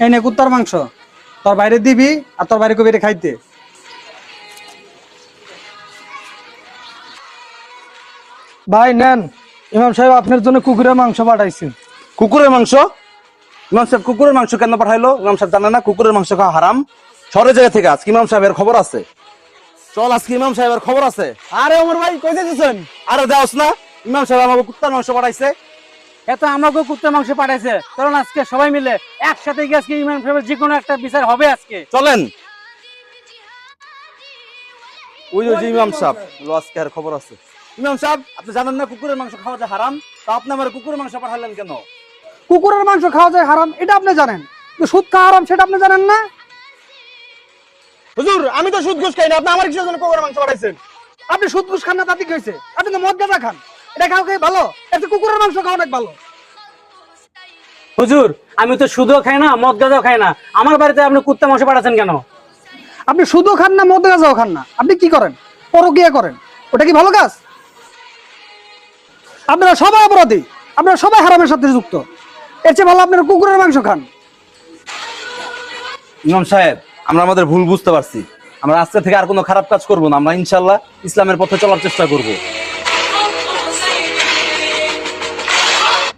এই নে কুত্তার মাংস, তোর বাইরে দিবি আর তোর বাইরে কবি খাইতে। ভাই নেন, ইমাম সাহেব আপনার জন্য কুকুরের মাংস পাঠাইছি। কুকুরের মাংস? ইমাম সাহেব কুকুরের মাংস কেন পাঠাইলো? ইমাম সাহেব জানে না কুকুরের মাংস খাওয়া হারাম? শহরের জায়গা থেকে আজকে ইমাম সাহেবের খবর আছে। চল আজকে ইমাম সাহেবের খবর আছে। আরে ওমর ভাই কই যাচ্ছেন? আরে যাওস না, ইমাম সাহেব আমাকে কুত্তার মাংস পাঠাইছে। এত আমাকে কুত্তার মাংস পাঠাইছে, কারণ আজকে সবাই মিলে একসাথে গিয়ে আজকে ইমাম সাহেবের যে কোনো একটা বিচার হবে আজকে। চলেন। ওই যে ইমাম সাহেব বললো আজকে আর খবর আছে। ইমাম সাহেব আপনি জানেন না কুকুরের মাংস খাওয়া যায় হারাম, তা আপনি আমার কুকুরের মাংস পাঠালেন কেন? কুকুরের মাংস খাওয়া যায় হারাম এটা আপনি জানেন, কিন্তু সুদ খাওয়া হারাম সেটা আপনি জানেন না? হুজুর আমি তো সুদ ঘুষ খাই না, আপনি আমার কিসের জন্য কুকুরের মাংস পাঠাইছেন? আপনি সুদ ঘুষ খান না তাতে কি হয়েছে? আপনি তো মদ গাঁজা খান, এটা খাও খাই ভালো, এত কুকুরের মাংস খাওয়া অনেক ভালো। হুজুর আমি তো সুদও খাই না, মদ গাঁজাও খাই না, আমার বাড়িতে আপনি কুত্তা মাংস পাঠাচ্ছেন কেন? আপনি সুদও খান না, মদ গাঁজাও খান না, আপনি কি করেন? পরকিয়া করেন, ওটা কি ভালো কাজ? আপনারা সবাই অপরাধী, আপনারা সবাই হারামের সাথে যুক্ত। এর চেয়ে ভালো আপনারা কুকুরের মাংস খান। ইমাম সাহেব আমরা আমাদের ভুল বুঝতে পারছি, আমরা আজকে থেকে আর কোনো খারাপ কাজ করবো না, আমরা ইনশাল্লাহ ইসলামের পথে চলার চেষ্টা করব।